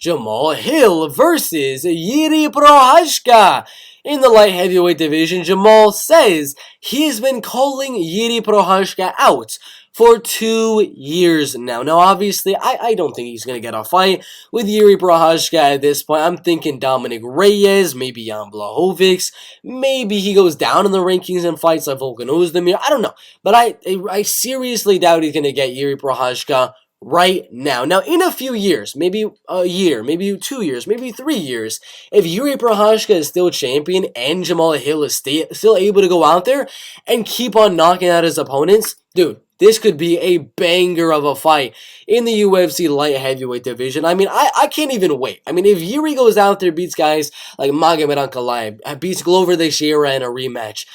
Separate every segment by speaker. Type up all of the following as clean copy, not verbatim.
Speaker 1: Jamahal Hill versus Jiri Prochazka. In the light heavyweight division, Jamahal says he's been calling Jiri Prochazka out for 2 years now. Now, obviously, I don't think he's going to get a fight with Jiri Prochazka at this point. I'm thinking Dominic Reyes, maybe Jan Blachowicz. Maybe he goes down in the rankings and fights like Volkan Ozdemir. I don't know. But I seriously doubt he's going to get Jiri Prochazka right now. Now, in a few years, maybe a year, maybe 2 years, maybe 3 years, if Jiri Prochazka is still champion and Jamahal Hill is still able to go out there and keep on knocking out his opponents, dude, this could be a banger of a fight in the UFC light heavyweight division. I mean, I can't even wait. I mean, if Jiri goes out there, beats guys like Magomed Ankalaev, beats Glover Teixeira in a rematch,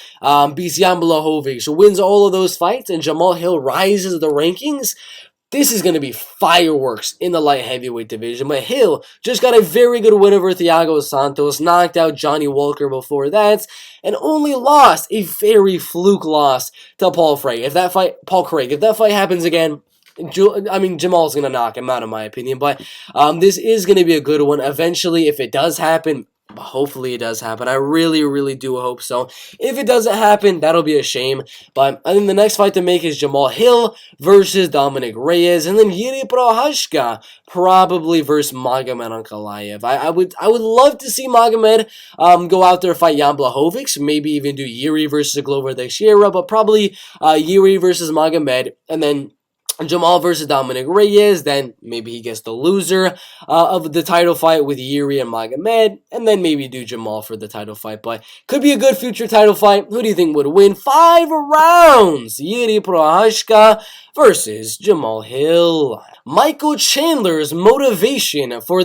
Speaker 1: beats Jan Blachowicz, wins all of those fights, and Jamahal Hill rises the rankings, this is going to be fireworks in the light heavyweight division. But Hill just got a very good win over Thiago Santos, knocked out Johnny Walker before that, and only lost a very fluke loss to Paul Craig. If that fight happens again, Jamal's going to knock him out, in my opinion. But this is going to be a good one. Eventually, if it does happen, hopefully it does happen. I really, really do hope so. If it doesn't happen, that'll be a shame. But I think the next fight to make is Jamahal Hill versus Dominic Reyes, and then Jiri Prochazka probably versus Magomed Ankalaev. I would love to see Magomed go out there and fight Jan Blachowicz, maybe even do Jiri versus Glover Teixeira, but probably Jiri versus Magomed, and then Jamahal versus Dominic Reyes, then maybe he gets the loser of the title fight with Jiri and Magomed, and then maybe do Jamahal for the title fight. But could be a good future title fight. Who do you think would win? 5 rounds. Jiri Prochazka versus Jamahal Hill. Michael Chandler's motivation for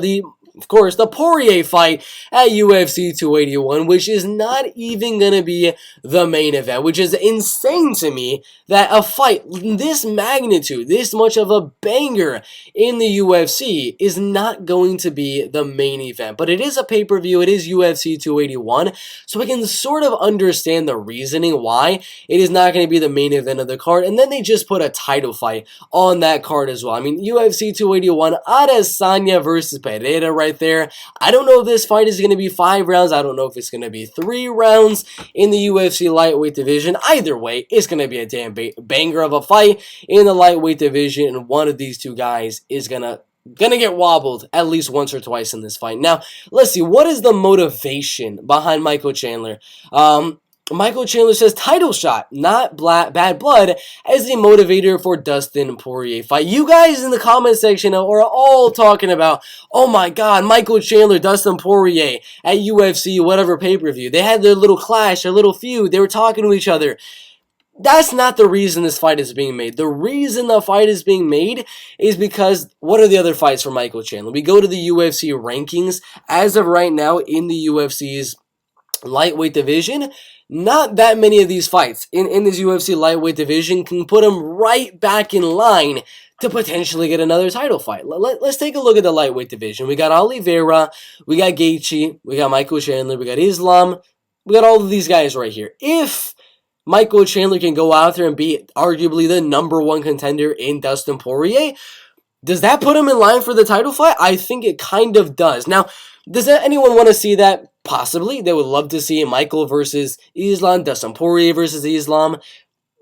Speaker 1: of course, the Poirier fight at UFC 281, which is not even going to be the main event, which is insane to me that a fight this magnitude, this much of a banger in the UFC is not going to be the main event. But it is a pay-per-view, it is UFC 281, so I can sort of understand the reasoning why it is not going to be the main event of the card, and then they just put a title fight on that card as well. I mean, UFC 281, Adesanya versus Pereira right there. I don't know if this fight is going to be 5 rounds. I don't know if it's going to be 3 rounds in the UFC lightweight division. Either way, it's going to be a damn banger of a fight in the lightweight division, and one of these two guys is gonna get wobbled at least once or twice in this fight. Now, let's see, what is the motivation behind Michael Chandler? Michael Chandler says title shot, not bad blood, as the motivator for Dustin Poirier fight. You guys in the comment section are all talking about, oh my god, Michael Chandler, Dustin Poirier at UFC, whatever pay-per-view. They had their little clash, their little feud. They were talking to each other. That's not the reason this fight is being made. The reason the fight is being made is because what are the other fights for Michael Chandler? We go to the UFC rankings. As of right now, in the UFC's lightweight division, not that many of these fights in this UFC lightweight division can put him right back in line to potentially get another title fight. Let's take a look at the lightweight division. We got Oliveira, we got Gaethje, we got Michael Chandler, we got Islam, we got all of these guys right here. If Michael Chandler can go out there and be arguably the #1 contender in Dustin Poirier, does that put him in line for the title fight? I think it kind of does. Now, does anyone want to see that? Possibly. They would love to see Michael versus Islam, Dustin Poirier versus Islam.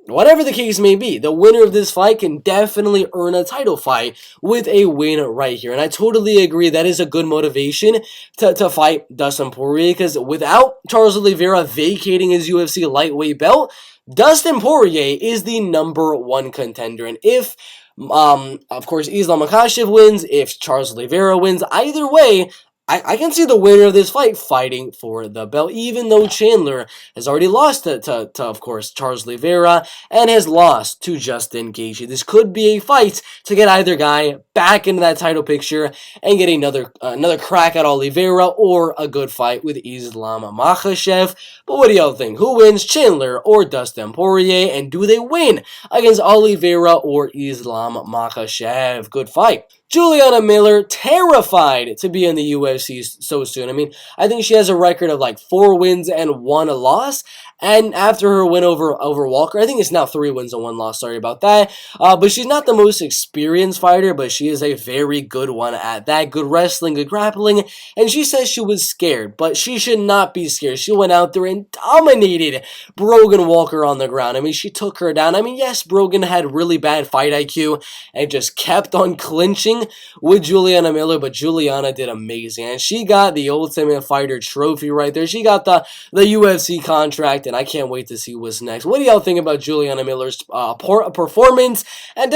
Speaker 1: Whatever the case may be, the winner of this fight can definitely earn a title fight with a win right here. And I totally agree that is a good motivation to fight Dustin Poirier, because without Charles Oliveira vacating his UFC lightweight belt, Dustin Poirier is the #1 contender. And if, of course, Islam Makhachev wins, if Charles Oliveira wins, either way, I can see the winner of this fight fighting for the belt, even though Chandler has already lost to of course, Charles Oliveira, and has lost to Justin Gaethje. This could be a fight to get either guy back into that title picture and get another crack at Oliveira, or a good fight with Islam Makhachev. But what do y'all think? Who wins, Chandler or Dustin Poirier? And do they win against Oliveira or Islam Makhachev? Good fight. Juliana Miller, terrified to be in the UFC so soon. I mean, I think she has a record of like 4 wins and 1 loss. And after her win over Walker, I think it's now 3 wins and 1 loss, sorry about that. But she's not the most experienced fighter, but she is a very good one at that. Good wrestling, good grappling, and she says she was scared, but she should not be scared. She went out there and dominated Brogan Walker on the ground. I mean, she took her down. I mean, yes, Brogan had really bad fight IQ and just kept on clinching with Juliana Miller, but Juliana did amazing, and she got the Ultimate Fighter trophy right there. She got the UFC contract, and I can't wait to see what's next. What do y'all think about Juliana Miller's performance? And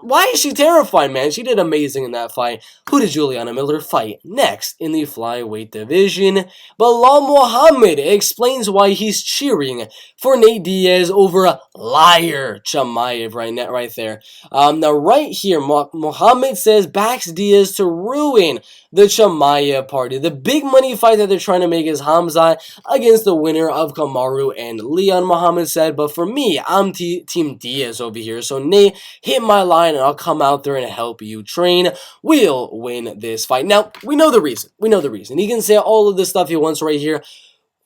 Speaker 1: why is she terrified, man? She did amazing in that fight. Who did Juliana Miller fight next in the flyweight division? Belal Muhammad explains why he's cheering for Nate Diaz over liar Chimaev right there. Now right here, Muhammad says backs Diaz to ruin the Chimaev party. The big money fight that they're trying to make is Hamza against the winner of Kamaru and Leon, Muhammad said. But for me, I'm Team Diaz over here. So Nate, hit my line and I'll come out there and help you train. We'll win this fight. Now, we know the reason. We know the reason. He can say all of this stuff he wants right here.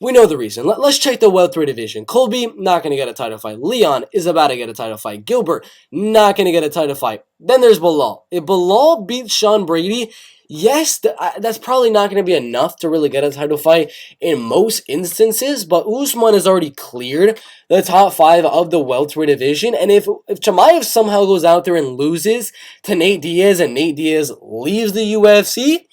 Speaker 1: We know the reason. Let's check the welterweight division. Colby, not going to get a title fight. Leon is about to get a title fight. Gilbert, not going to get a title fight. Then there's Belal. If Belal beats Sean Brady, yes, that's probably not going to be enough to really get a title fight in most instances, but Usman has already cleared the top 5 of the welterweight division, and if Chimaev somehow goes out there and loses to Nate Diaz and Nate Diaz leaves the UFC,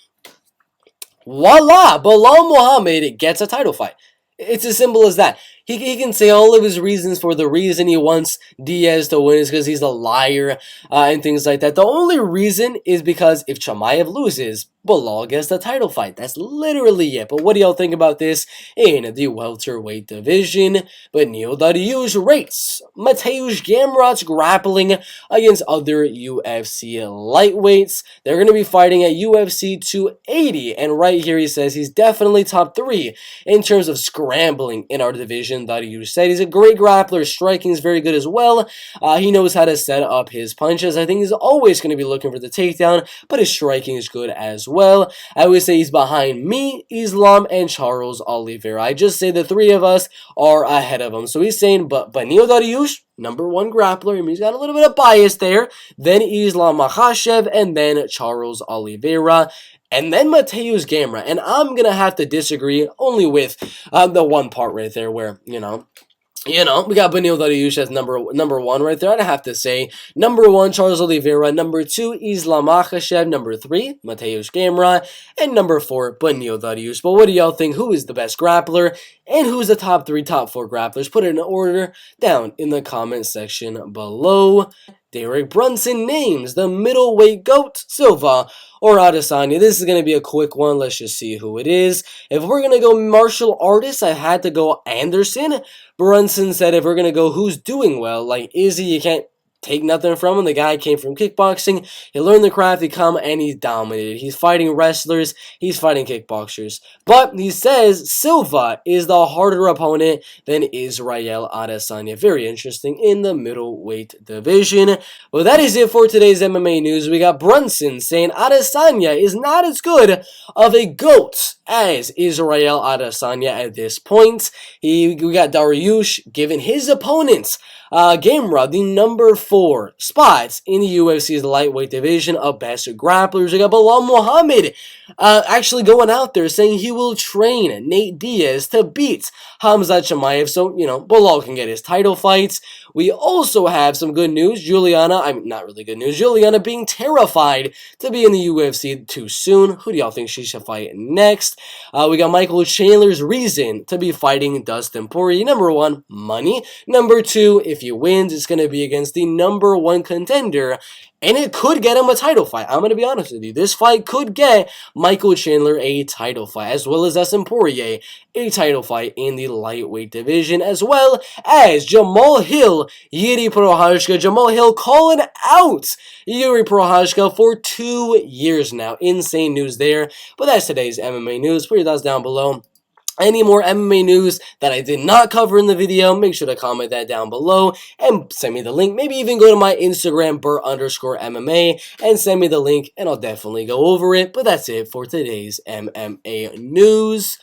Speaker 1: voila, Belal Muhammad gets a title fight. It's as simple as that. He can say all of his reasons for the reason he wants Diaz to win is because he's a liar and things like that. The only reason is because if Chimaev loses, Belal gets the title fight. That's literally it. But what do y'all think about this in the welterweight division? But Neil Dariush rates Mateusz Gamrot's grappling against other UFC lightweights. They're going to be fighting at UFC 280. And right here he says he's definitely top 3 in terms of scrambling in our division. Dariush said he's a great grappler. Striking is very good as well. He knows how to set up his punches. I think he's always going to be looking for the takedown, but his striking is good as well. I would say he's behind me, Islam, and Charles Oliveira. I just say the 3 of us are ahead of him. So he's saying, but Neil Dariush, #1 grappler. I mean, he's got a little bit of bias there. Then Islam Makhachev, and then Charles Oliveira. And then Mateusz Gamrot. And I'm going to have to disagree only with the one part right there where, we got Beneil Dariush as number 1 right there. I'd have to say #1, Charles Oliveira. #2, Islam Makhachev. #3, Mateusz Gamrot. And #4, Beneil Dariush. But what do y'all think? Who is the best grappler? And who's the top 3, top 4 grapplers? Put it in order down in the comment section below. Derek Brunson names the middleweight GOAT, Silva or Adesanya. This is going to be a quick one. Let's just see who it is. If we're going to go martial artists, I had to go Anderson. Brunson said if we're going to go who's doing well, like Izzy, you can't take nothing from him. The guy came from kickboxing. He learned the craft, he come, and he's dominated. He's fighting wrestlers. He's fighting kickboxers. But he says Silva is the harder opponent than Israel Adesanya. Very interesting in the middleweight division. Well, that is it for today's MMA news. We got Brunson saying Adesanya is not as good of a GOAT as Israel Adesanya at this point. We got Dariush giving his opponents Gamrot the #4 spots in the UFC's lightweight division of best grapplers. We got Belal Muhammad actually going out there saying he will train Nate Diaz to beat Hamza Chimaev, so, Belal can get his title fights. We also have some good news. Not really good news. Juliana being terrified to be in the UFC too soon. Who do y'all think she should fight next? We got Michael Chandler's reason to be fighting Dustin Poirier. #1, money. #2, if he wins, it's going to be against the #1 contender. And it could get him a title fight. I'm going to be honest with you. This fight could get Michael Chandler a title fight, as well as Dustin Poirier a title fight in the lightweight division, as well as Jamahal Hill, Jiri Prochazka. Jamahal Hill calling out Jiri Prochazka for 2 years now. Insane news there. But that's today's MMA news. Put your thoughts down below. Any more MMA news that I did not cover in the video, make sure to comment that down below and send me the link. Maybe even go to my Instagram, Bert_MMA, and send me the link, and I'll definitely go over it. But that's it for today's MMA news.